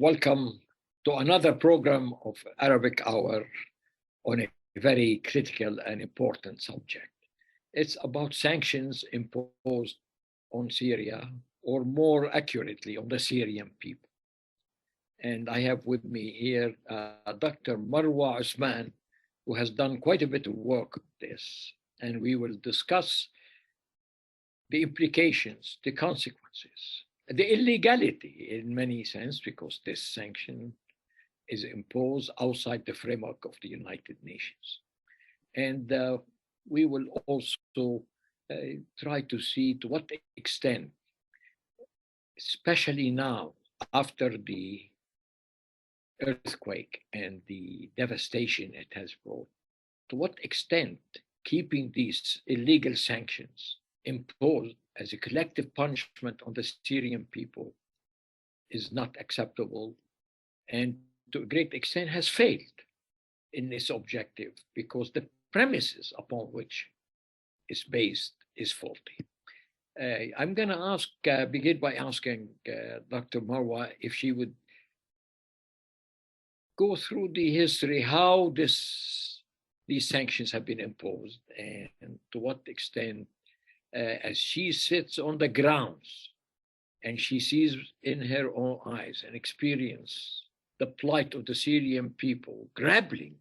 welcome to another program of Arabic Hour on a very critical and important subject. It's about sanctions imposed on Syria, or more accurately, on the Syrian people. And I have with me here Dr. Marwa Osman, who has done quite a bit of work on this. And we will discuss the implications, the consequences, the illegality in many sense, because this sanction is imposed outside the framework of the United Nations. And we will also try to see to what extent, especially now after the earthquake and the devastation it has brought, to what extent keeping these illegal sanctions imposed as a collective punishment on the Syrian people is not acceptable, and to a great extent has failed in this objective because the premises upon which it's based is faulty. I'm going to begin by asking Dr. Marwa if she would go through the history, how these sanctions have been imposed, and to what extent, as she sits on the grounds and she sees in her own eyes and experience the plight of the Syrian people grappling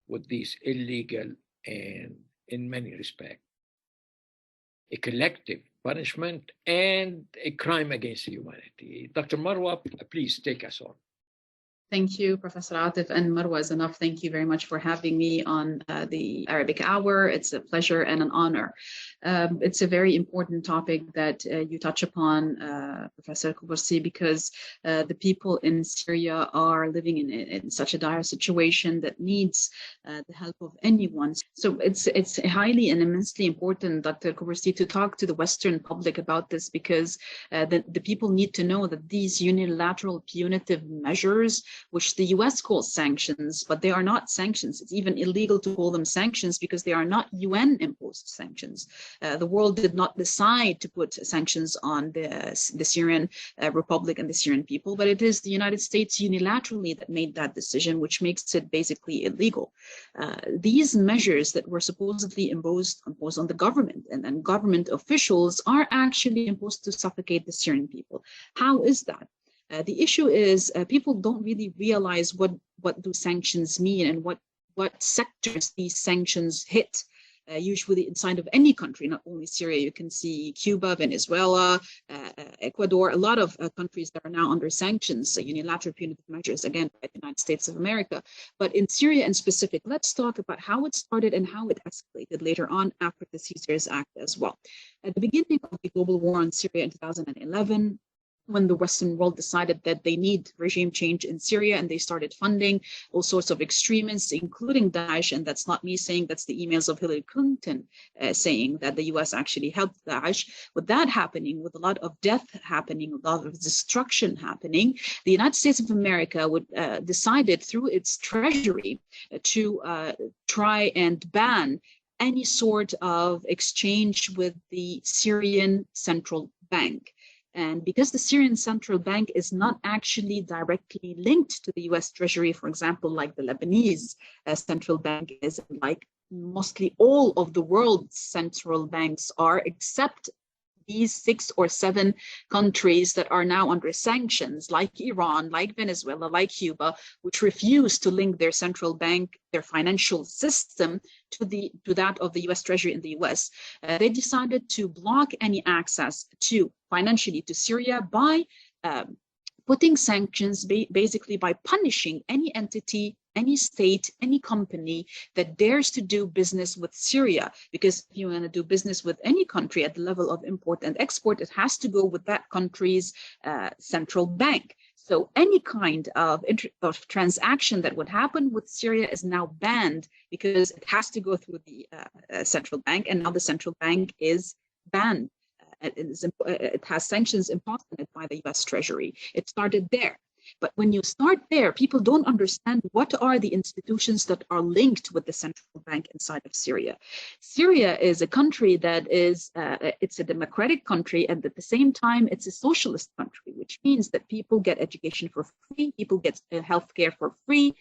with these illegal and, in many respects, a collective punishment and a crime against humanity. Dr. Marwa, please take us on. Thank you, Professor Atif, and Marwa is enough. Thank you very much for having me on the Arabic Hour. It's a pleasure and an honor. It's a very important topic that you touch upon, Professor Kubursi, because the people in Syria are living in such a dire situation that needs the help of anyone. So it's highly and immensely important, Dr. Kubursi, to talk to the Western public about this, because the people need to know that these unilateral punitive measures, which the US calls sanctions, but they are not sanctions. It's even illegal to call them sanctions because they are not UN imposed sanctions. The world did not decide to put sanctions on the Syrian Republic and the Syrian people, but it is the United States unilaterally that made that decision, which makes it basically illegal. These measures that were supposedly imposed on the government and government officials are actually imposed to suffocate the Syrian people. How is that? The issue is people don't really realize what do sanctions mean and what sectors these sanctions hit. Usually inside of any country, not only Syria. You can see Cuba, Venezuela, Ecuador, a lot of countries that are now under sanctions, unilateral punitive measures, again, by the United States of America. But in Syria in specific, let's talk about how it started and how it escalated later on after the Caesars Act as well. At the beginning of the global war on Syria in 2011, when the Western world decided that they need regime change in Syria, and they started funding all sorts of extremists, including Daesh, and that's not me saying, that's the emails of Hillary Clinton saying that the US actually helped Daesh. With that happening, with a lot of death happening, a lot of destruction happening, the United States of America decided through its treasury to try and ban any sort of exchange with the Syrian Central Bank. And because the Syrian Central Bank is not actually directly linked to the US Treasury, for example, like the Lebanese Central Bank is, like mostly all of the world's central banks are, except these 6 or 7 countries that are now under sanctions, like Iran, like Venezuela, like Cuba, which refuse to link their central bank, their financial system, to that of the US Treasury in the US. They decided to block any access financially to Syria by putting sanctions, basically by punishing any entity, any state, any company that dares to do business with Syria. Because if you want to do business with any country at the level of import and export, it has to go with that country's central bank. So any kind of transaction that would happen with Syria is now banned because it has to go through the central bank, and now the central bank is banned. It has sanctions imposed on it by the US Treasury. It started there. But when you start there, people don't understand what are the institutions that are linked with the central bank inside of Syria. Syria is a country that is, it's a democratic country, and at the same time, it's a socialist country, which means that people get education for free, people get healthcare for free.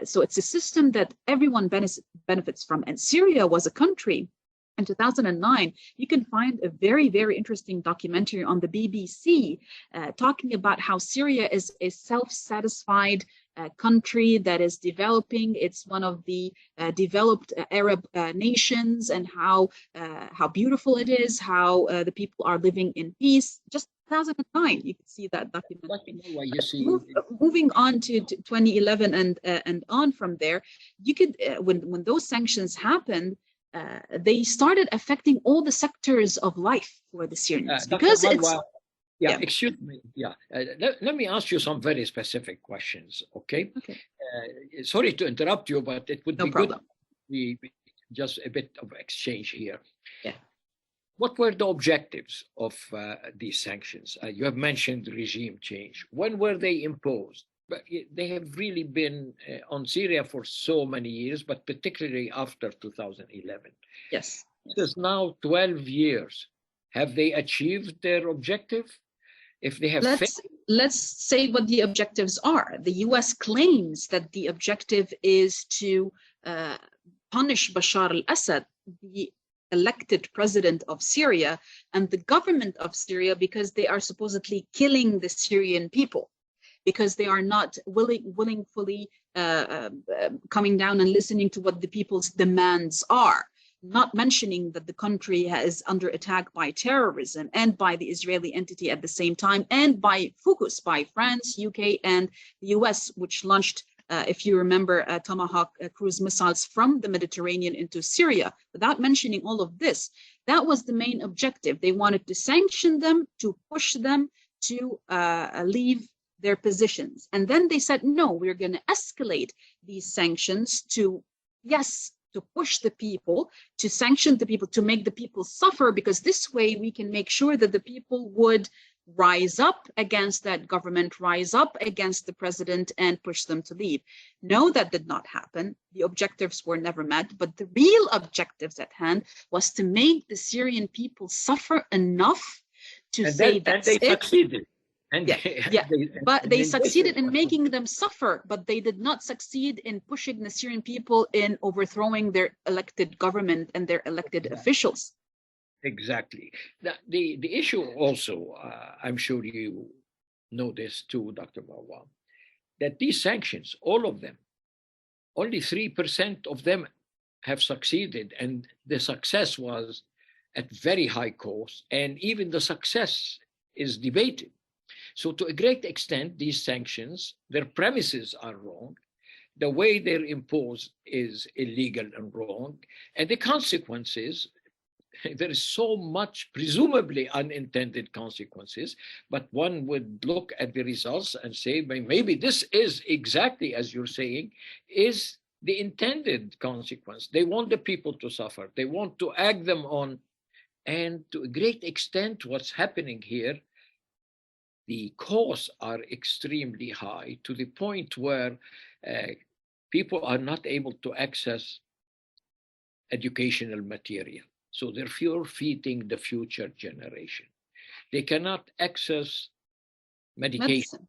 So it's a system that everyone benefits from. And Syria was a country in 2009, you can find a very, very interesting documentary on the BBC talking about how Syria is a self-satisfied country that is developing. It's one of the developed Arab nations, and how beautiful it is, how the people are living in peace. Just 2009, you can see that documentary. Moving on to 2011 and on from there, you could when those sanctions happened, they started affecting all the sectors of life for the Syrians, because Marwa, excuse me. Let me ask you some very specific questions, okay? Sorry to interrupt you, but it would be good we just a bit of exchange here. What were the objectives of these sanctions? You have mentioned regime change. When were they imposed? But they have really been on Syria for so many years, but particularly after 2011. Yes. It is now 12 years. Have they achieved their objective? If they have let's say what the objectives are. The US claims that the objective is to punish Bashar al-Assad, the elected president of Syria, and the government of Syria, because they are supposedly killing the Syrian people, because they are not willingly coming down and listening to what the people's demands are, not mentioning that the country is under attack by terrorism and by the Israeli entity at the same time, and by focus by France, UK, and the US, which launched, if you remember, Tomahawk cruise missiles from the Mediterranean into Syria. Without mentioning all of this, that was the main objective. They wanted to sanction them, to push them to leave their positions. And then they said, no, we're going to escalate these sanctions to, yes, to push the people, to sanction the people, to make the people suffer, because this way we can make sure that the people would rise up against that government, rise up against the president, and push them to leave. No, that did not happen. The objectives were never met, but the real objectives at hand was to make the Syrian people suffer enough to say that they succeeded. But they succeeded in making them suffer, but they did not succeed in pushing the Syrian people in overthrowing their elected government and their elected officials. Exactly. The issue also, I'm sure you know this too, Dr. Marwa, that these sanctions, all of them, only 3% of them have succeeded, and the success was at very high cost, and even the success is debated. So to a great extent, these sanctions, their premises are wrong. The way they're imposed is illegal and wrong. And the consequences, there is so much presumably unintended consequences, but one would look at the results and say, maybe this is exactly as you're saying, is the intended consequence. They want the people to suffer. They want to egg them on. And to a great extent, what's happening here, the costs are extremely high, to the point where people are not able to access educational material. So they're feeding the future generation. They cannot access medication.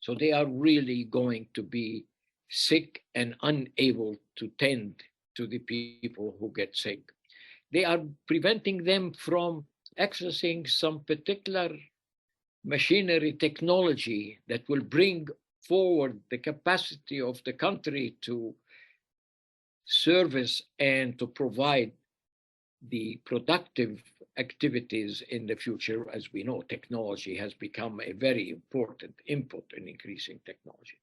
So they are really going to be sick and unable to tend to the people who get sick. They are preventing them from accessing some particular machinery technology that will bring forward the capacity of the country to service and to provide the productive activities in the future. As we know, technology has become a very important input in increasing technology.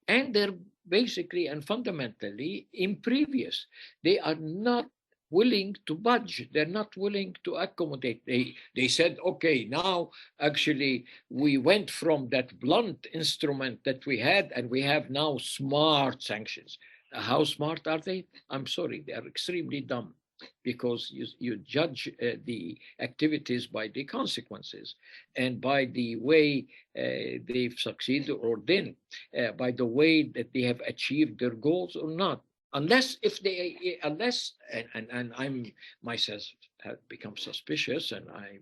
And they're basically and fundamentally impervious. They are not willing to budge. They're not willing to accommodate. They said, okay, now actually we went from that blunt instrument that we had, and we have now smart sanctions. How smart are they? I'm sorry, they are extremely dumb. because you judge the activities by the consequences and by the way they've succeeded or didn't, by the way that they have achieved their goals or not. Unless and I'm myself have become suspicious, and I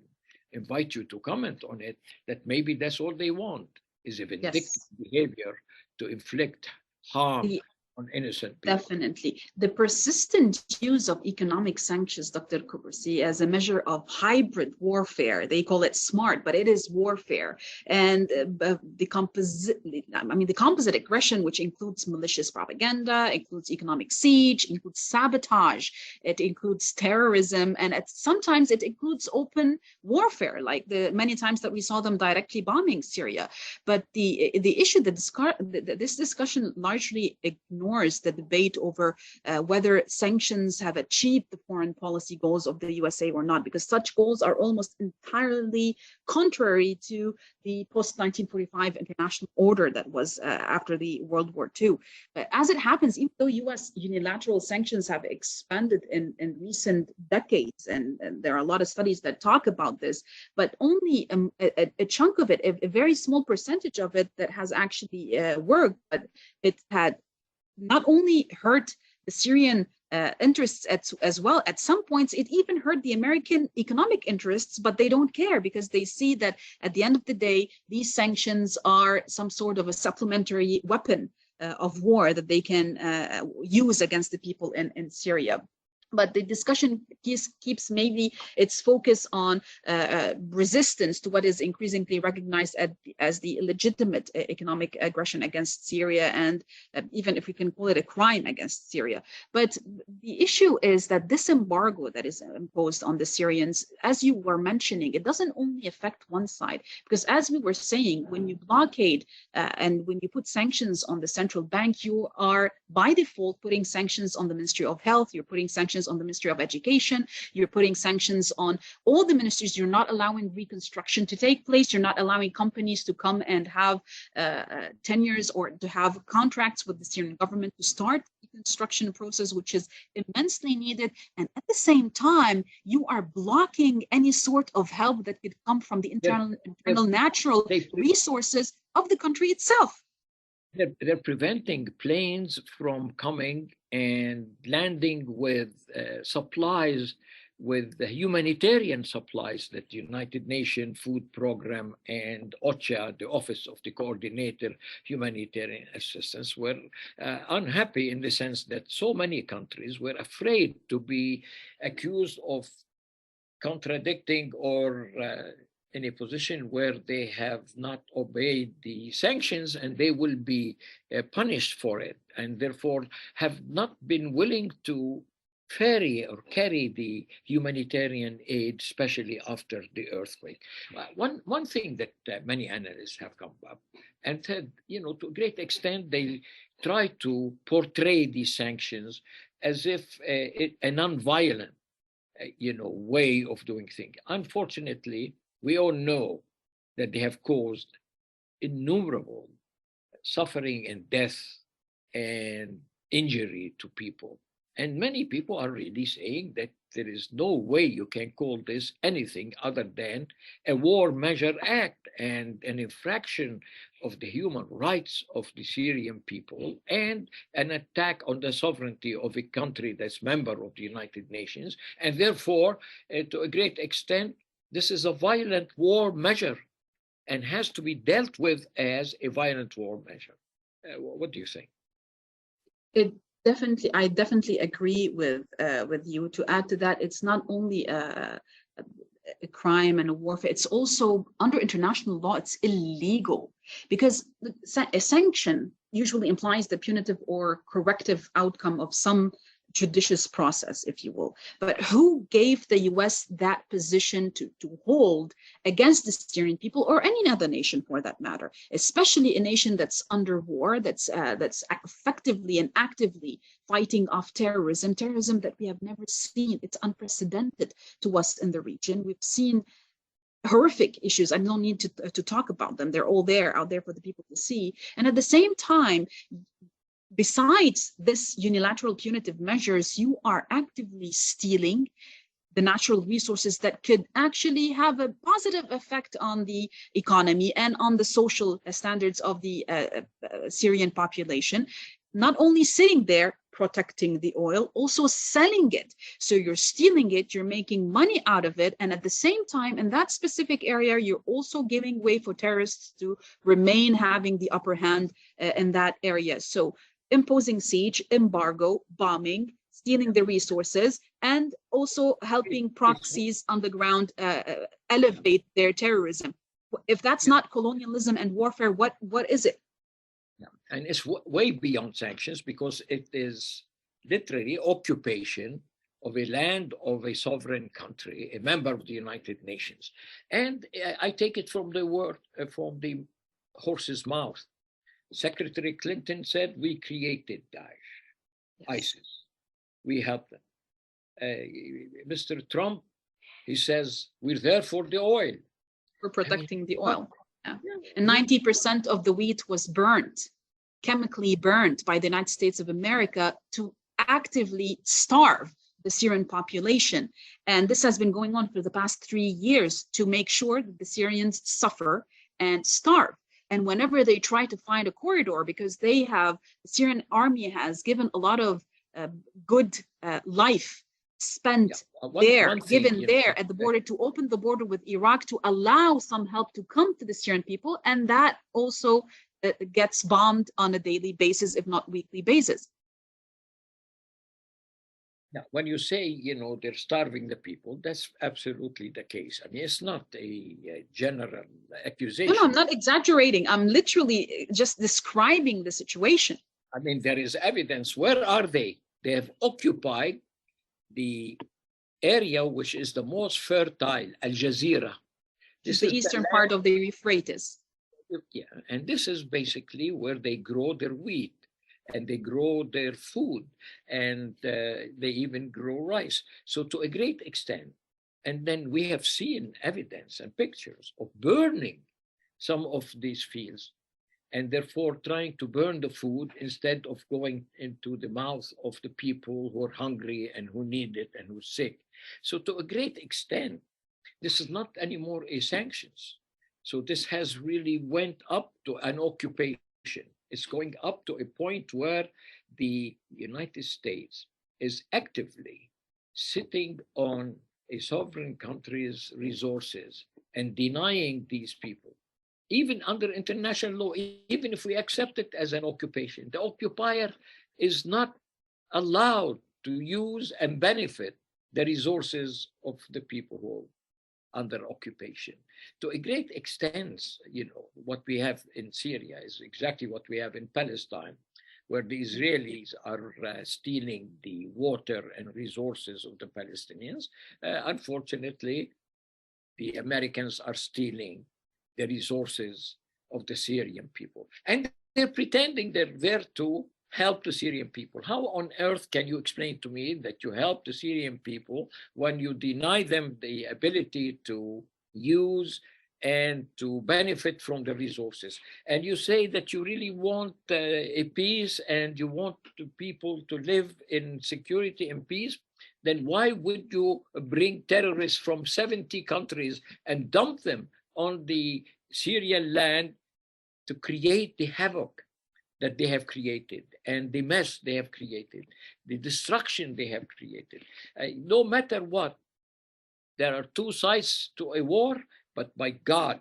invite you to comment on it, that maybe that's all they want is a vindictive Yes. behavior to inflict harm The on innocent people. Definitely. The persistent use of economic sanctions, Dr. Kubursi, as a measure of hybrid warfare, they call it SMART, but it is warfare. And the composite aggression, which includes malicious propaganda, includes economic siege, includes sabotage, it includes terrorism, and sometimes it includes open warfare, like the many times that we saw them directly bombing Syria. But the issue that this discussion largely ignores the debate over whether sanctions have achieved the foreign policy goals of the USA or not, because such goals are almost entirely contrary to the post-1945 international order that was after the World War II. But as it happens, even though US unilateral sanctions have expanded in recent decades, and there are a lot of studies that talk about this, but only a chunk of it, a very small percentage of it that has actually worked, but it had not only hurt the Syrian interests as well. At some points, it even hurt the American economic interests, but they don't care because they see that at the end of the day, these sanctions are some sort of a supplementary weapon of war that they can use against the people in Syria. But the discussion keeps maybe its focus on resistance to what is increasingly recognized as the legitimate economic aggression against Syria, and even if we can call it a crime against Syria. But the issue is that this embargo that is imposed on the Syrians, as you were mentioning, it doesn't only affect one side, because as we were saying, when you blockade and when you put sanctions on the central bank, you are by default putting sanctions on the Ministry of Health, you're putting sanctions on the Ministry of Education, you're putting sanctions on all the ministries. You're not allowing reconstruction to take place. You're not allowing companies to come and have tenures or to have contracts with the Syrian government to start the construction process, which is immensely needed. And at the same time, you are blocking any sort of help that could come from the internal natural resources of the country itself. They're preventing planes from coming and landing with supplies, with the humanitarian supplies that the United Nations Food Program and OCHA, the Office of the Coordinator Humanitarian Assistance, were unhappy in the sense that so many countries were afraid to be accused of contradicting or in a position where they have not obeyed the sanctions, and they will be punished for it, and therefore have not been willing to ferry or carry the humanitarian aid, especially after the earthquake. One thing that many analysts have come up and said, to a great extent, they try to portray these sanctions as if a non-violent, way of doing things. Unfortunately, we all know that they have caused innumerable suffering and death and injury to people. And many people are really saying that there is no way you can call this anything other than a war measure act and an infraction of the human rights of the Syrian people and an attack on the sovereignty of a country that's member of the United Nations. And therefore, to a great extent, this is a violent war measure and has to be dealt with as a violent war measure. What do you think? I definitely agree with you. To add to that, it's not only a crime and a warfare, it's also under international law, it's illegal, because a sanction usually implies the punitive or corrective outcome of some judicious process, if you will. But who gave the US that position to hold against the Syrian people, or any other nation for that matter, especially a nation that's under war, that's effectively and actively fighting off terrorism that we have never seen. It's unprecedented to us in the region. We've seen horrific issues. I don't need to talk about them. They're all out there for the people to see. And at the same time, besides this unilateral punitive measures, you are actively stealing the natural resources that could actually have a positive effect on the economy and on the social standards of the Syrian population. Not only sitting there protecting the oil, also selling it. So you're stealing it, you're making money out of it, and at the same time, in that specific area, you're also giving way for terrorists to remain having the upper hand in that area. So imposing siege, embargo, bombing, stealing the resources, and also helping proxies on the ground elevate their terrorism. If that's not colonialism and warfare, what is it? Yeah. And it's way beyond sanctions, because it is literally occupation of a land of a sovereign country, a member of the United Nations. And I take it from the word, from the horse's mouth. Secretary Clinton said, we created Daesh, yes. ISIS. We helped them. Mr. Trump, he says, we're there for the oil. We're protecting the oil. Yeah. And 90% of the wheat was burnt, chemically burnt by the United States of America to actively starve the Syrian population. And this has been going on for the past 3 years to make sure that the Syrians suffer and starve. And whenever they try to find a corridor, because the Syrian army has given a lot of good life spent given there at the border, to open the border with Iraq, to allow some help to come to the Syrian people. And that also gets bombed on a daily basis, if not weekly basis. Now, when you say, they're starving the people, that's absolutely the case. I mean, it's not a general accusation. No, I'm not exaggerating. I'm literally just describing the situation. I mean, there is evidence. Where are they? They have occupied the area which is the most fertile, Al Jazeera. This is the eastern part of the Euphrates. Yeah, and this is basically where they grow their wheat, and they grow their food, and they even grow rice. So to a great extent, and then we have seen evidence and pictures of burning some of these fields, and therefore trying to burn the food instead of going into the mouth of the people who are hungry and who need it and who are sick. So to a great extent, this is not anymore a sanctions. So this has really went up to an occupation. It's going up to a point where the United States is actively sitting on a sovereign country's resources and denying these people, even under international law, even if we accept it as an occupation. The occupier is not allowed to use and benefit the resources of the people who are under occupation. To a great extent, what we have in Syria is exactly what we have in Palestine, where the Israelis are stealing the water and resources of the Palestinians. Unfortunately, the Americans are stealing the resources of the Syrian people. And they're pretending they're there to help the Syrian people. How on earth can you explain to me that you help the Syrian people when you deny them the ability to use and to benefit from the resources? And you say that you really want a peace and you want people to live in security and peace. Then why would you bring terrorists from 70 countries and dump them on the Syrian land to create the havoc that they have created and the mess they have created, the destruction they have created? No matter what, there are two sides to a war, but by God,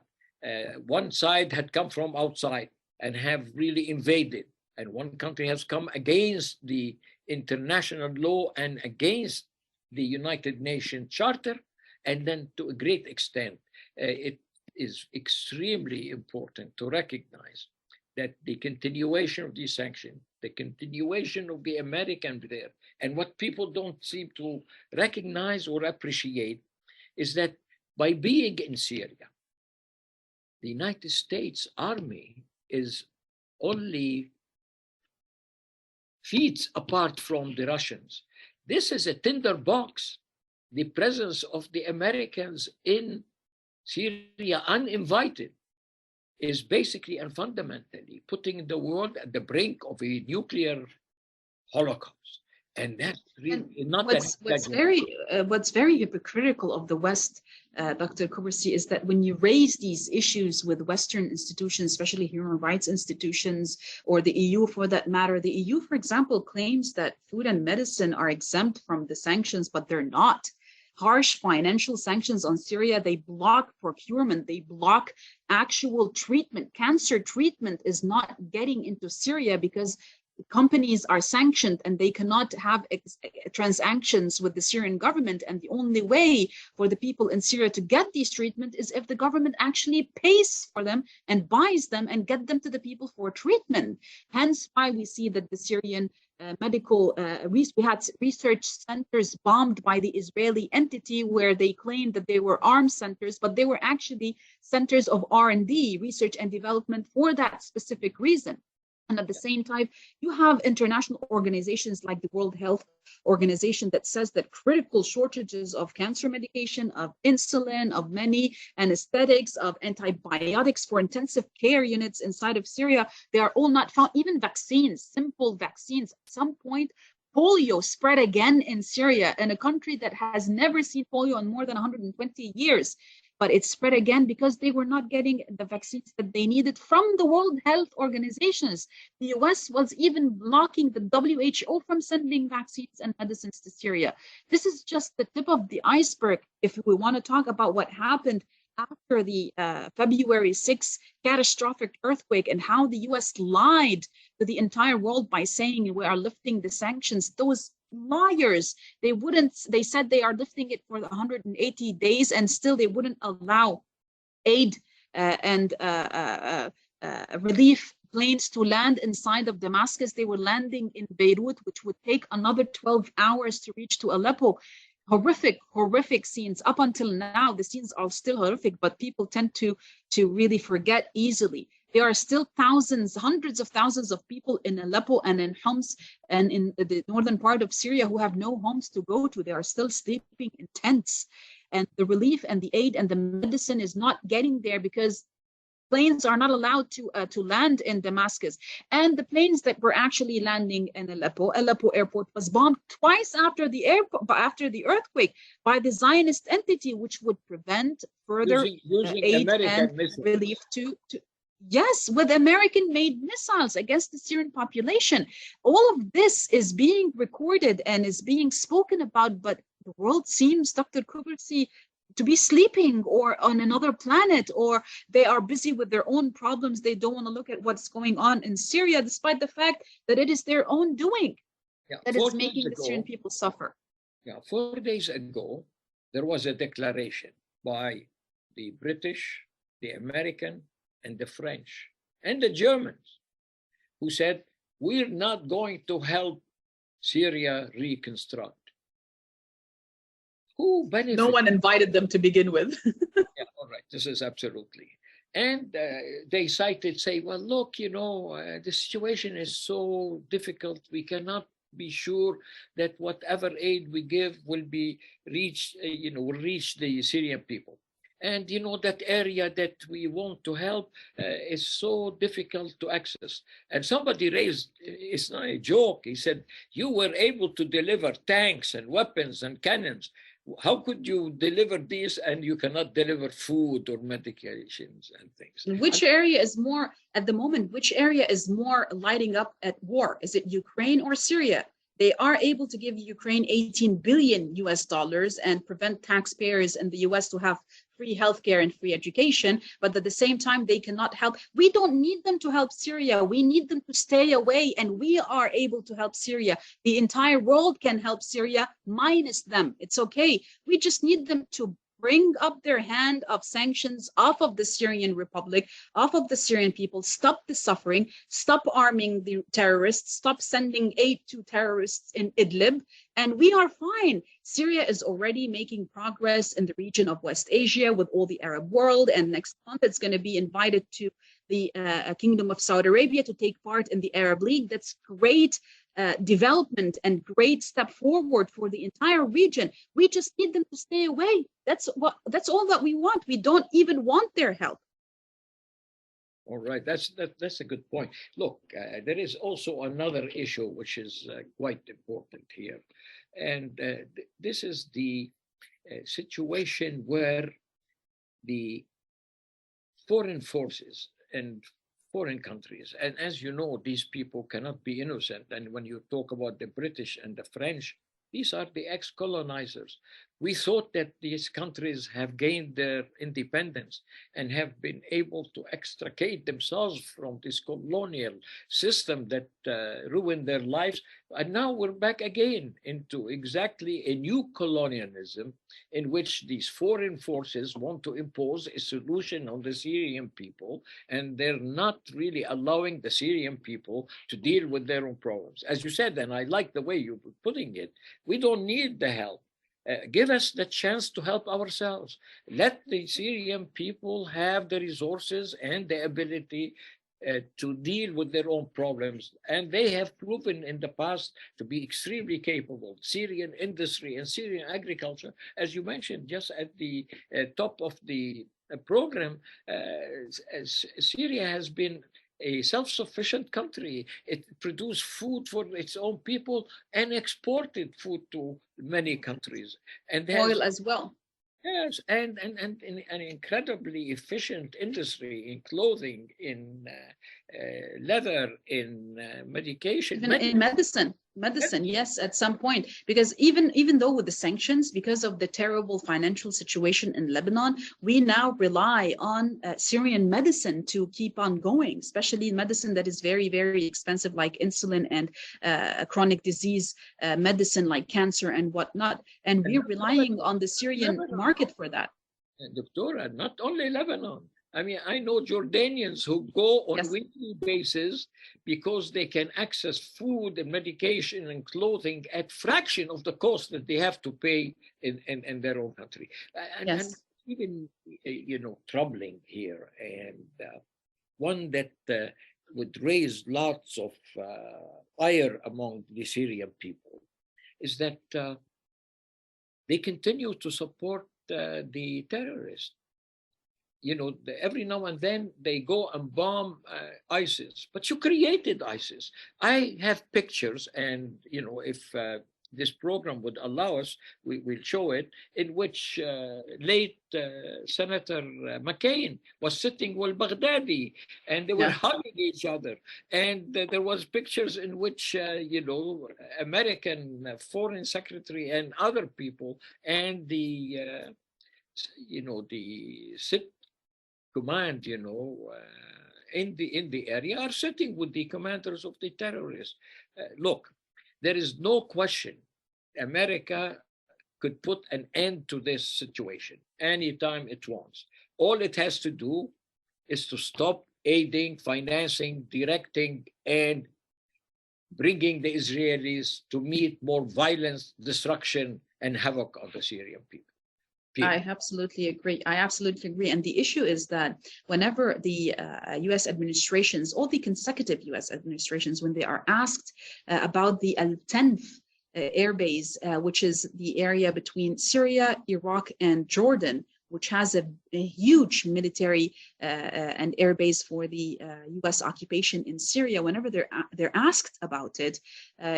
one side had come from outside and have really invaded, and one country has come against the international law and against the United Nations Charter. And then to a great extent, it is extremely important to recognize that the continuation of these sanctions, the continuation of the American there, and what people don't seem to recognize or appreciate is that by being in Syria, the United States Army is only feet apart from the Russians. This is a tinderbox. The presence of the Americans in Syria uninvited is basically and fundamentally putting the world at the brink of a nuclear holocaust. And that's really not what's very hypocritical of the West, Dr. Kubursi, is that when you raise these issues with Western institutions, especially human rights institutions, or the EU for that matter, the EU, for example, claims that food and medicine are exempt from the sanctions, but they're not. Harsh financial sanctions on Syria, they block procurement, they block actual treatment. Cancer treatment is not getting into Syria because companies are sanctioned and they cannot have transactions with the Syrian government. And the only way for the people in Syria to get these treatment is if the government actually pays for them and buys them and get them to the people for treatment. Hence why we see that the Syrian medical, we had research centers bombed by the Israeli entity where they claimed that they were arms centers, but they were actually centers of R&D, research and development, for that specific reason. And at the same time, you have international organizations like the World Health Organization that says that critical shortages of cancer medication, of insulin, of many anesthetics, of antibiotics for intensive care units inside of Syria, they are all not found. Even vaccines, simple vaccines, at some point, polio spread again in Syria, in a country that has never seen polio in more than 120 years. But it spread again because they were not getting the vaccines that they needed from the World Health Organizations. The US was even blocking the WHO from sending vaccines and medicines to Syria. This is just the tip of the iceberg if we want to talk about what happened after the February 6th catastrophic earthquake and how the US lied to the entire world by saying we are lifting the sanctions. Those liars, they said they are lifting it for 180 days and still they wouldn't allow aid and relief planes to land inside of Damascus. They were landing in Beirut, which would take another 12 hours to reach to Aleppo. Horrific scenes. Up until now, the scenes are still horrific, but people tend to really forget easily. There are still thousands, hundreds of thousands of people in Aleppo and in Homs and in the northern part of Syria who have no homes to go to. They are still sleeping in tents. And the relief and the aid and the medicine is not getting there because planes are not allowed to land in Damascus. And the planes that were actually landing in Aleppo airport was bombed twice after the earthquake by the Zionist entity, which would prevent further aid and relief to yes, with American-made missiles against the Syrian population. All of this is being recorded and is being spoken about, but the world seems, Dr. Kubursi, to be sleeping or on another planet, or they are busy with their own problems. They don't want to look at what's going on in Syria, despite the fact that it is their own doing that is making the Syrian people suffer. 4 days ago, there was a declaration by the British, the American, and the French, and the Germans, who said, we're not going to help Syria reconstruct. Who benefits? No one invited them to begin with. Yeah, all right, this is absolutely. And they say, well, look, the situation is so difficult, we cannot be sure that whatever aid we give will be reach the Syrian people. And that area that we want to help is so difficult to access. And somebody raised, it's not a joke, he said, you were able to deliver tanks and weapons and cannons. How could you deliver these and you cannot deliver food or medications and things? Which area is more, at the moment, which area is more lighting up at war? Is it Ukraine or Syria? They are able to give Ukraine $18 billion and prevent taxpayers in the US to have free healthcare and free education, but at the same time, they cannot help. We don't need them to help Syria. We need them to stay away, and we are able to help Syria. The entire world can help Syria minus them. It's okay. We just need them to bring up their hand of sanctions off of the Syrian Republic, off of the Syrian people, stop the suffering, stop arming the terrorists, stop sending aid to terrorists in Idlib, and we are fine. Syria is already making progress in the region of West Asia with all the Arab world, and next month it's going to be invited to the Kingdom of Saudi Arabia to take part in the Arab League. That's great development and great step forward for the entire region. We just need them to stay away. That's all that we want. We don't even want their help. All right, that's a good point. Look, there is also another issue which is quite important here, and this is the situation where the foreign forces and foreign countries, and as you know, these people cannot be innocent. And when you talk about the British and the French, these are the ex-colonizers. We thought that these countries have gained their independence and have been able to extricate themselves from this colonial system that ruined their lives. And now we're back again into exactly a new colonialism in which these foreign forces want to impose a solution on the Syrian people, and they're not really allowing the Syrian people to deal with their own problems. As you said, and I like the way you're putting it, we don't need the help. Give us the chance to help ourselves. Let the Syrian people have the resources and the ability to deal with their own problems. And they have proven in the past to be extremely capable. Syrian industry and Syrian agriculture, as you mentioned, just at the top of the program, Syria has been a self-sufficient country. It produced food for its own people and exported food to many countries. And oil as well. Yes, and an incredibly efficient industry in clothing, in leather, in medication. Even in medicine, yes, at some point, because even though with the sanctions, because of the terrible financial situation in Lebanon, we now rely on Syrian medicine to keep on going, especially medicine that is very, very expensive, like insulin and chronic disease medicine like cancer and whatnot. And we're relying on the Syrian market for that. Doctora, not only Lebanon. I mean, I know Jordanians who go on weekly basis because they can access food and medication and clothing at fraction of the cost that they have to pay in their own country. And even, troubling here, and one that would raise lots of ire among the Syrian people is that they continue to support the terrorists. Every now and then they go and bomb ISIS, but you created ISIS. I have pictures, and if this program would allow us, we'll show it, in which late Senator McCain was sitting with Baghdadi, and they were hugging each other. And there was pictures in which, American Foreign Secretary and other people and the command, in the area are sitting with the commanders of the terrorists. Look, there is no question America could put an end to this situation anytime it wants. All it has to do is to stop aiding, financing, directing, and bringing the Israelis to meet more violence, destruction, and havoc on the Syrian people. I absolutely agree. And the issue is that whenever the U.S. administrations, all the consecutive U.S. administrations, when they are asked about the 10th airbase, which is the area between Syria, Iraq, and Jordan, which has a huge military and airbase for the U.S. occupation in Syria, whenever they're asked about it,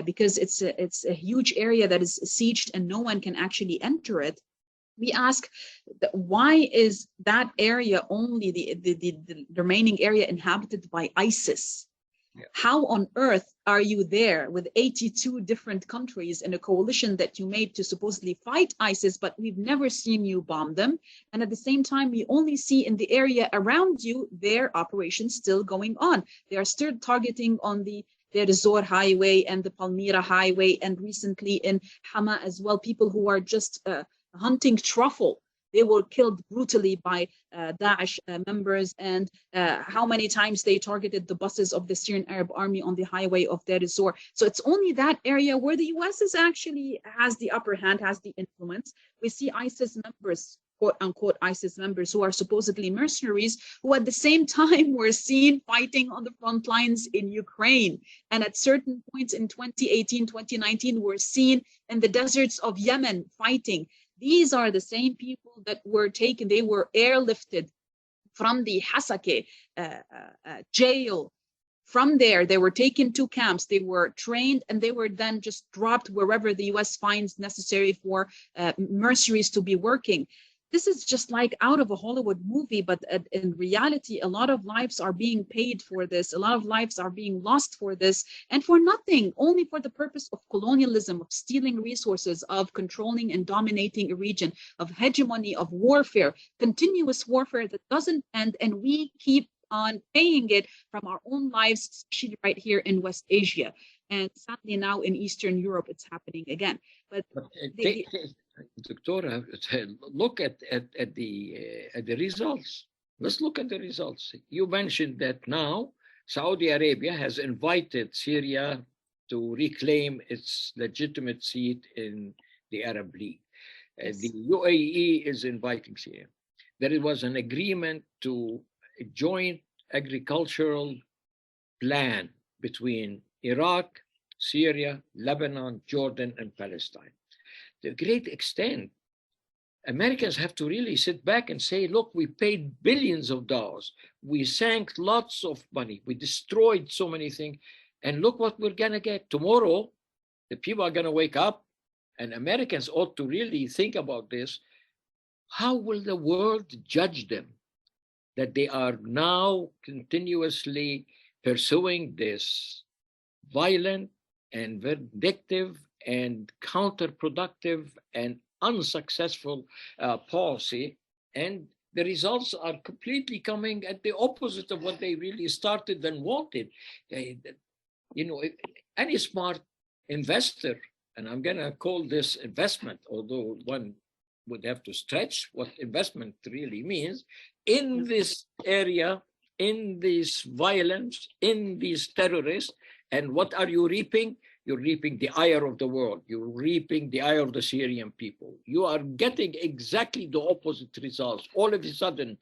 because it's a huge area that is sieged and no one can actually enter it, we ask, why is that area only the remaining area inhabited by ISIS? Yeah. How on earth are you there with 82 different countries in a coalition that you made to supposedly fight ISIS, but we've never seen you bomb them? And at the same time, we only see in the area around you their operations still going on. They are still targeting on the Zor Highway and the Palmyra Highway, and recently in Hama as well, people who are just hunting truffle. They were killed brutally by Daesh members, and how many times they targeted the buses of the Syrian Arab Army on the highway of Deir ez-Zor. So it's only that area where the US has the upper hand, has the influence. We see ISIS members, quote unquote ISIS members, who are supposedly mercenaries, who at the same time were seen fighting on the front lines in Ukraine. And at certain points in 2018, 2019, were seen in the deserts of Yemen fighting. These are the same people that were taken, they were airlifted from the Hasake jail. From there, they were taken to camps, they were trained, and they were then just dropped wherever the US finds necessary for mercenaries to be working. This is just like out of a Hollywood movie, but in reality, a lot of lives are being paid for this. A lot of lives are being lost for this, and for nothing, only for the purpose of colonialism, of stealing resources, of controlling and dominating a region, of hegemony, of warfare, continuous warfare that doesn't end, and we keep on paying it from our own lives, especially right here in West Asia. And sadly now in Eastern Europe, it's happening again. But Doctora, look at the results. Let's look at the results. You mentioned that now Saudi Arabia has invited Syria to reclaim its legitimate seat in the Arab League. Yes. The UAE is inviting Syria. There was an agreement to a joint agricultural plan between Iraq, Syria, Lebanon, Jordan, and Palestine. To a great extent, Americans have to really sit back and say, look, we paid billions of dollars. We sank lots of money. We destroyed so many things. And look what we're going to get. Tomorrow, the people are going to wake up, and Americans ought to really think about this. How will the world judge them that they are now continuously pursuing this violent and vindictive and counterproductive and unsuccessful policy, and the results are completely coming at the opposite of what they really started and wanted. You know, any smart investor, and I'm going to call this investment, although one would have to stretch what investment really means, in this area, in this violence, in these terrorists. And what are you reaping? You're reaping the ire of the world. You're reaping the ire of the Syrian people. You are getting exactly the opposite results. All of a sudden,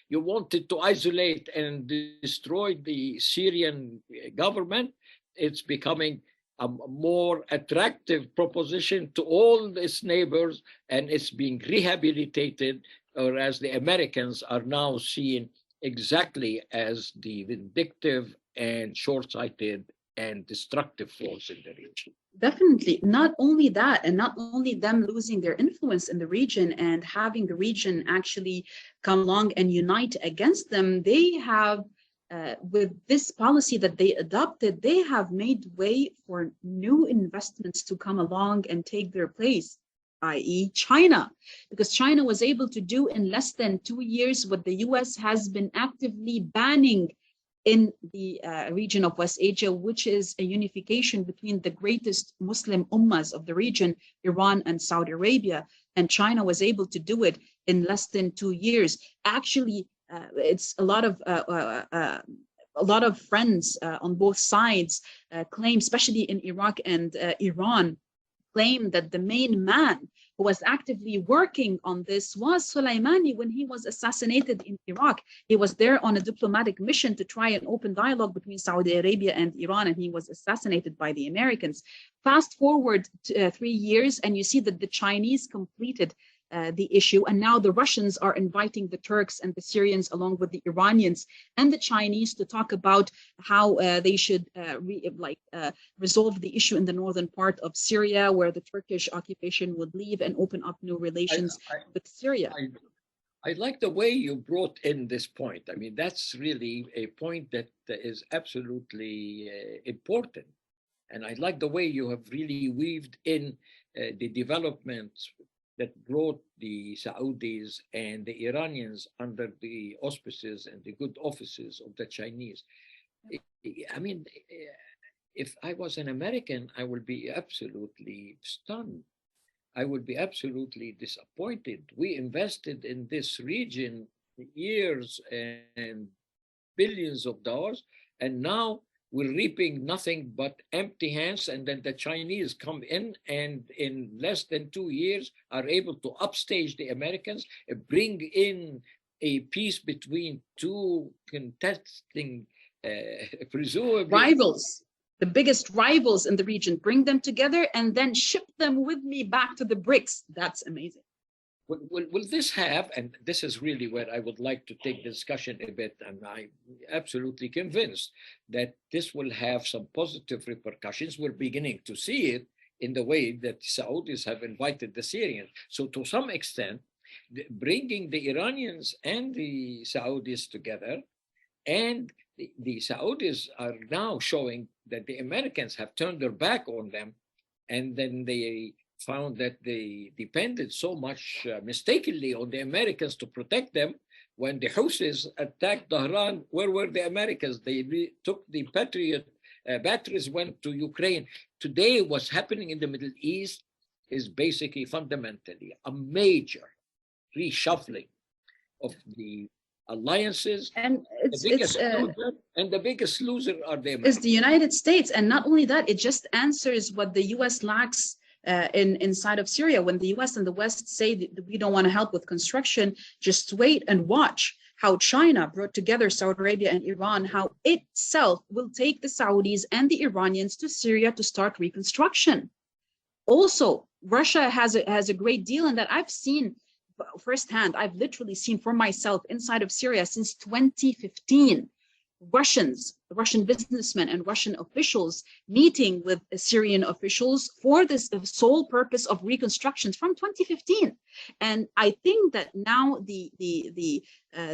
you wanted to isolate and destroy the Syrian government. It's becoming a more attractive proposition to all its neighbors, and it's being rehabilitated, whereas the Americans are now seen exactly as the vindictive and short-sighted and destructive force in the region. Definitely. Not only that, and not only them losing their influence in the region and having the region actually come along and unite against them, they have, with this policy that they adopted, they have made way for new investments to come along and take their place, i.e. China, because China was able to do in less than 2 years what the US has been actively banning in the region of West Asia, which is a unification between the greatest Muslim ummahs of the region, Iran and Saudi Arabia. And China was able to do it in less than 2 years. Actually, it's a lot of friends on both sides claim, especially in Iraq and Iran, claim that the main man who was actively working on this was Soleimani when he was assassinated in Iraq. He was there on a diplomatic mission to try an open dialogue between Saudi Arabia and Iran, and he was assassinated by the Americans. Fast forward to, 3 years, and you see that the Chinese completed the issue, and now the Russians are inviting the Turks and the Syrians along with the Iranians and the Chinese to talk about how they should resolve the issue in the northern part of Syria, where the Turkish occupation would leave, and open up new relations with Syria. I like the way you brought in this point. I mean, that's really a point that is absolutely important. And I like the way you have really weaved in the developments that brought the Saudis and the Iranians under the auspices and the good offices of the Chinese. I mean, if I was an American, I would be absolutely stunned. I would be absolutely disappointed. We invested in this region years and billions of dollars, and now we're reaping nothing but empty hands. And then the Chinese come in and in less than 2 years are able to upstage the Americans, bring in a peace between two contesting, presumably rivals, the biggest rivals in the region, bring them together and then ship them with me back to the BRICS. That's amazing. will this have, and this is really where I would like to take the discussion a bit, and I'm absolutely convinced that this will have some positive repercussions. We're beginning to see it in the way that the Saudis have invited the Syrians. So to some extent, bringing the Iranians and the Saudis together, and the Saudis are now showing that the Americans have turned their back on them, and then they found that they depended so much mistakenly on the Americans to protect them. When the Houthis attacked Tehran, where were the Americans? They took the Patriot batteries, went to Ukraine. Today, what's happening in the Middle East is basically fundamentally a major reshuffling of the alliances. And the biggest loser are the Americans. Is the United States. And not only that, it just answers what the US lacks inside of Syria. When the US and the West say that we don't want to help with construction, just wait and watch how China brought together Saudi Arabia and Iran, how itself will take the Saudis and the Iranians to Syria to start reconstruction. Also, Russia has a great deal in that. I've seen firsthand, I've literally seen for myself inside of Syria since 2015, Russian businessmen and Russian officials meeting with Syrian officials for this sole purpose of reconstructions from 2015. And I think that now the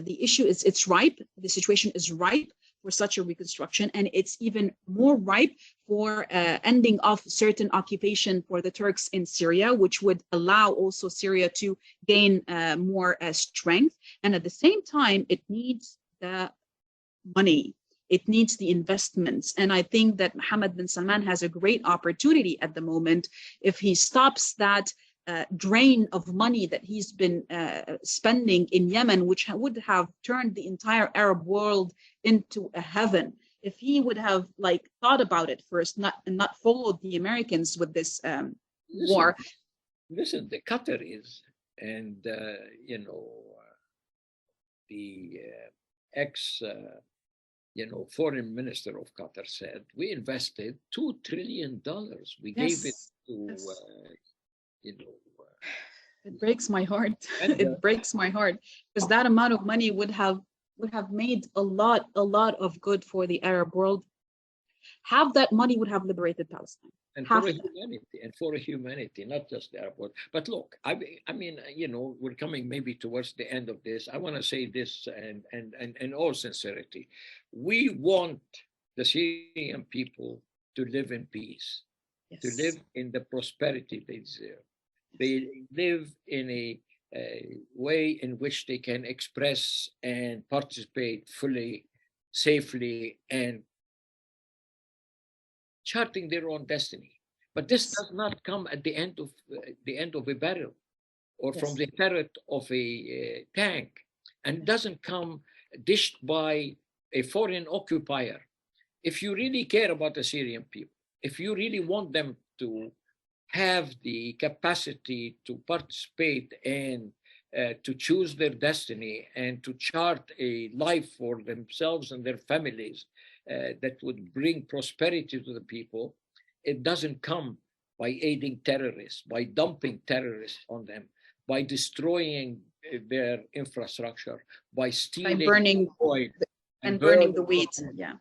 issue is, it's ripe. The situation is ripe for such a reconstruction, and it's even more ripe for ending off certain occupation for the Turks in Syria, which would allow also Syria to gain more strength. And at the same time, it needs the money. It needs the investments. And I think that Mohammed bin Salman has a great opportunity at the moment if he stops that drain of money that he's been spending in Yemen, which would have turned the entire Arab world into a heaven. If he would have thought about it first, not followed the Americans with this war. Listen, the Qataris and the ex foreign minister of Qatar said, we invested $2 trillion. We gave it to, it breaks my heart. It breaks my heart, because that amount of money would have made a lot of good for the Arab world. Half that money would have liberated Palestine. And for humanity, not just the Arab world. But look, I mean, we're coming maybe towards the end of this. I want to say this, and in all sincerity, we want the Syrian people to live in peace, to live in the prosperity they deserve. They live in a way in which they can express and participate fully, safely, and charting their own destiny. But this does not come at the end of a barrel or from the turret of a tank, and doesn't come dished by a foreign occupier. If you really care about the Syrian people, if you really want them to have the capacity to participate and to choose their destiny and to chart a life for themselves and their families that would bring prosperity to the people, it doesn't come by aiding terrorists, by dumping terrorists on them, by destroying their infrastructure, by stealing, by burning oil and burning the wheat. Yeah.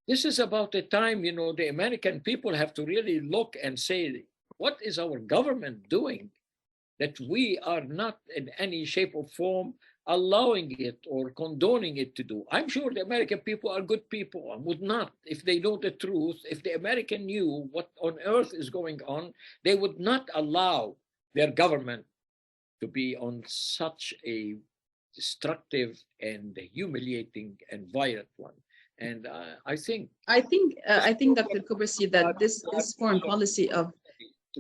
This is about the time, the American people have to really look and say, what is our government doing that we are not in any shape or form allowing it or condoning it to do? I'm sure the American people are good people and would not, if they know the truth, if the American knew what on earth is going on, they would not allow their government to be on such a destructive and humiliating and violent one. And I think, Dr. Kubursi, that this foreign policy of...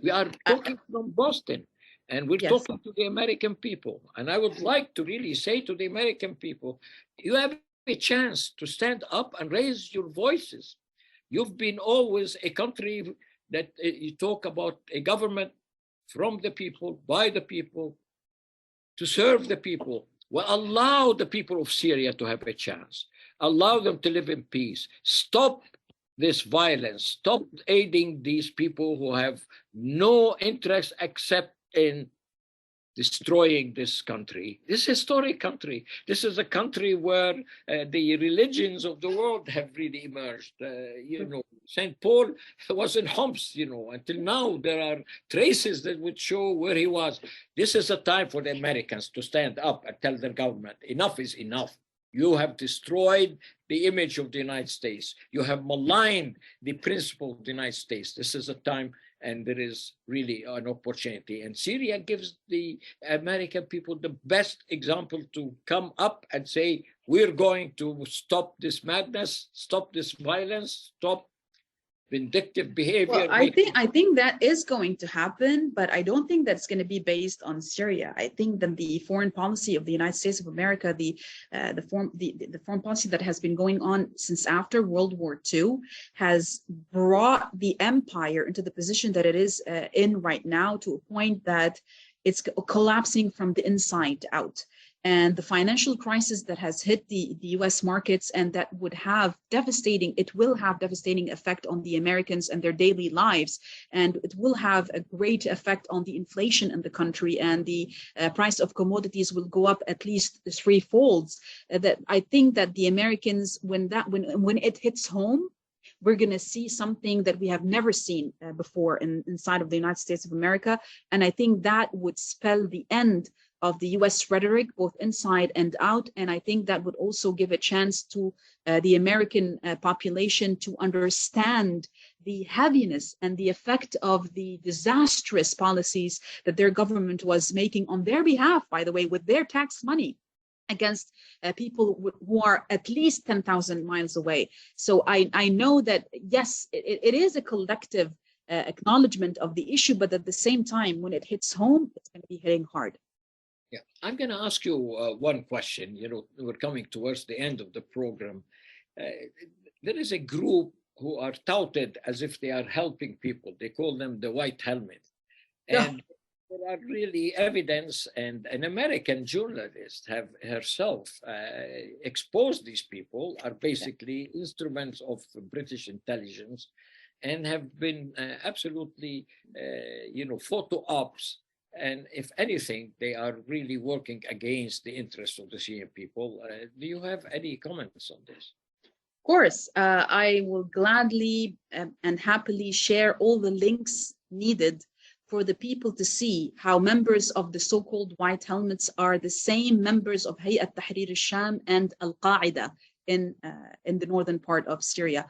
We are talking from Boston, and we're talking to the American people. And I would like to really say to the American people, you have a chance to stand up and raise your voices. You've been always a country that you talk about a government from the people, by the people, to serve the people. Well, allow the people of Syria to have a chance. Allow them to live in peace. Stop this violence. Stop aiding these people who have no interest except in destroying this country, this historic country. This is a country where the religions of the world have really emerged. St. Paul was in Homs, until now there are traces that would show where he was. This is a time for the Americans to stand up and tell their government, enough is enough. You have destroyed the image of the United States. You have maligned the principle of the United States. This is a time, and there is really an opportunity. And Syria gives the American people the best example to come up and say, we're going to stop this madness, stop this violence, stop vindictive behavior. Well, I think that is going to happen, but I don't think that's going to be based on Syria. I think that the foreign policy of the United States of America, the foreign policy that has been going on since after World War II, has brought the empire into the position that it is in right now, to a point that it's collapsing from the inside out. And the financial crisis that has hit the US markets, and that would have it will have devastating effect on the Americans and their daily lives. And it will have a great effect on the inflation in the country, and the price of commodities will go up at least threefold. That I think that the Americans, when it hits home, we're going to see something that we have never seen before inside of the United States of America. And I think that would spell the end of the US rhetoric, both inside and out. And I think that would also give a chance to the American population to understand the heaviness and the effect of the disastrous policies that their government was making on their behalf, by the way, with their tax money, against people who are at least 10,000 miles away. So I know that, yes, it is a collective acknowledgement of the issue, but at the same time, when it hits home, it's going to be hitting hard. Yeah, I'm going to ask you one question. We're coming towards the end of the program. There is a group who are touted as if they are helping people. They call them the White Helmet. And there are really evidence, and an American journalist have herself exposed these people are basically instruments of British intelligence, and have been absolutely, photo ops. And if anything, they are really working against the interests of the Syrian people. Do you have any comments on this? Of course, I will gladly and happily share all the links needed for the people to see how members of the so-called White Helmets are the same members of Hayat Tahrir al-Sham and Al-Qaeda in the northern part of Syria.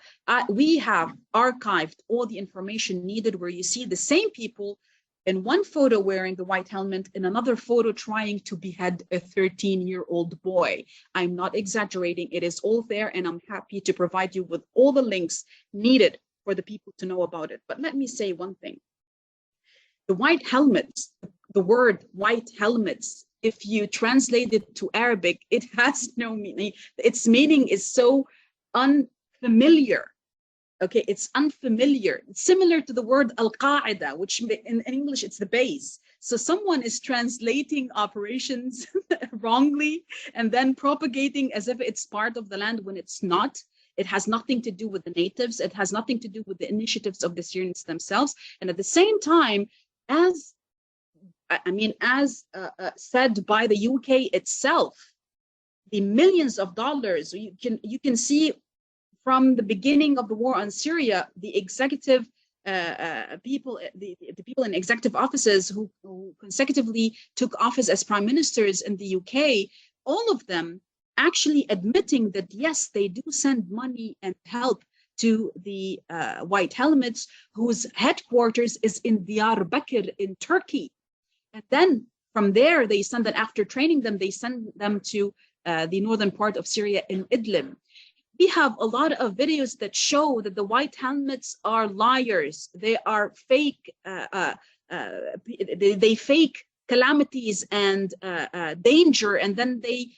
We have archived all the information needed, where you see the same people in one photo wearing the white helmet, in another photo trying to behead a 13-year-old boy. I'm not exaggerating. It is all there, and I'm happy to provide you with all the links needed for the people to know about it. But let me say one thing. The white helmets, the word white helmets, if you translate it to Arabic, it has no meaning. Its meaning is so unfamiliar. Okay, it's unfamiliar. It's similar to the word Al-Qaeda, which in English, it's the base. So someone is translating operations wrongly and then propagating as if it's part of the land when it's not. It has nothing to do with the natives. It has nothing to do with the initiatives of the Syrians themselves. And at the same time, as said by the UK itself, the millions of dollars, you can see from the beginning of the war on Syria, the executive people, the people in executive offices who consecutively took office as prime ministers in the UK, all of them actually admitting that, yes, they do send money and help to the White Helmets, whose headquarters is in Diyarbakir in Turkey. And then from there, they send them, after training them, they send them to the northern part of Syria in Idlib. We have a lot of videos that show that the White Helmets are liars. They are fake. They fake calamities and danger, and then they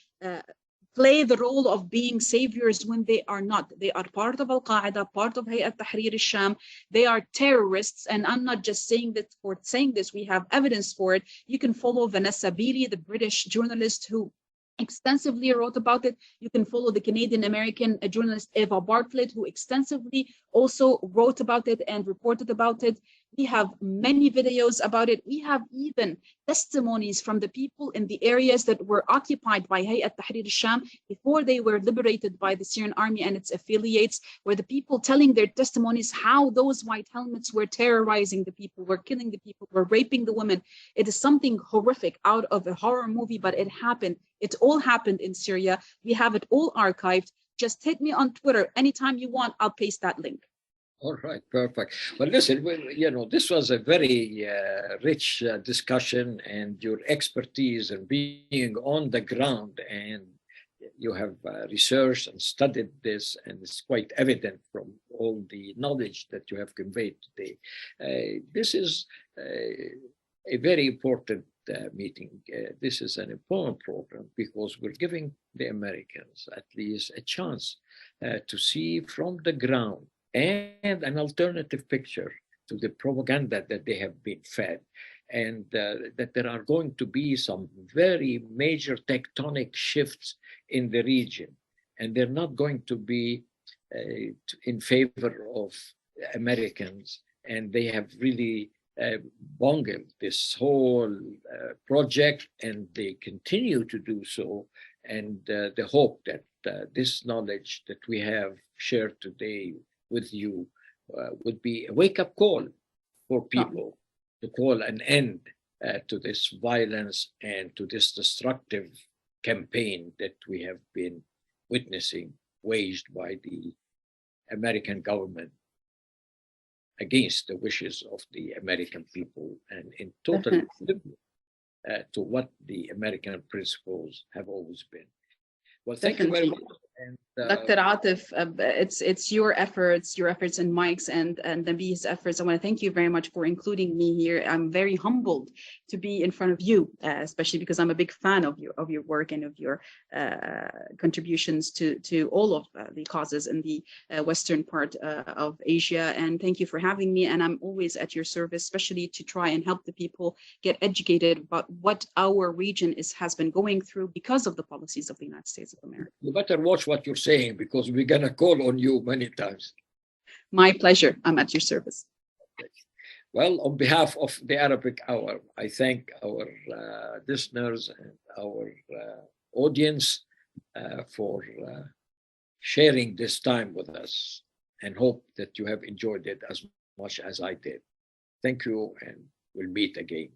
play the role of being saviors when they are not. They are part of Al-Qaeda, part of Hayat Tahrir al-Sham. They are terrorists, and I'm not just saying that for saying this. We have evidence for it. You can follow Vanessa Beery, the British journalist who extensively wrote about it. You can follow the Canadian-American journalist Eva Bartlett, who extensively also wrote about it and reported about it. We have many videos about it. We have even testimonies from the people in the areas that were occupied by Hayat Tahrir al-Sham before they were liberated by the Syrian army and its affiliates, where the people telling their testimonies how those white helmets were terrorizing the people, were killing the people, were raping the women. It is something horrific out of a horror movie, but it happened. It all happened in Syria. We have it all archived. Just hit me on Twitter anytime you want. I'll paste that link. All right, perfect. Well, listen, this was a very rich discussion, and your expertise and being on the ground, and you have researched and studied this, and it's quite evident from all the knowledge that you have conveyed today. This is a very important meeting. This is an important program because we're giving the Americans at least a chance to see from the ground and an alternative picture to the propaganda that they have been fed, and that there are going to be some very major tectonic shifts in the region, and they're not going to be in favor of Americans, and they have really bungled this whole project, and they continue to do so. And the hope that this knowledge that we have shared today with you would be a wake-up call for people to call an end to this violence and to this destructive campaign that we have been witnessing, waged by the American government against the wishes of the American people, and in total to what the American principles have always been. Well, thank you very much. And, Dr. Atif, it's your efforts and Mike's and Nabi's efforts. I want to thank you very much for including me here. I'm very humbled to be in front of you, especially because I'm a big fan of your work and of your contributions to all of the causes in the western part of Asia. And thank you for having me. And I'm always at your service, especially to try and help the people get educated about what our region has been going through because of the policies of the United States of America. You better watch what you're saying, because we're going to call on you many times. My pleasure. I'm at your service. Well, on behalf of the Arabic Hour, I thank our listeners and our audience for sharing this time with us, and hope that you have enjoyed it as much as I did. Thank you, and we'll meet again.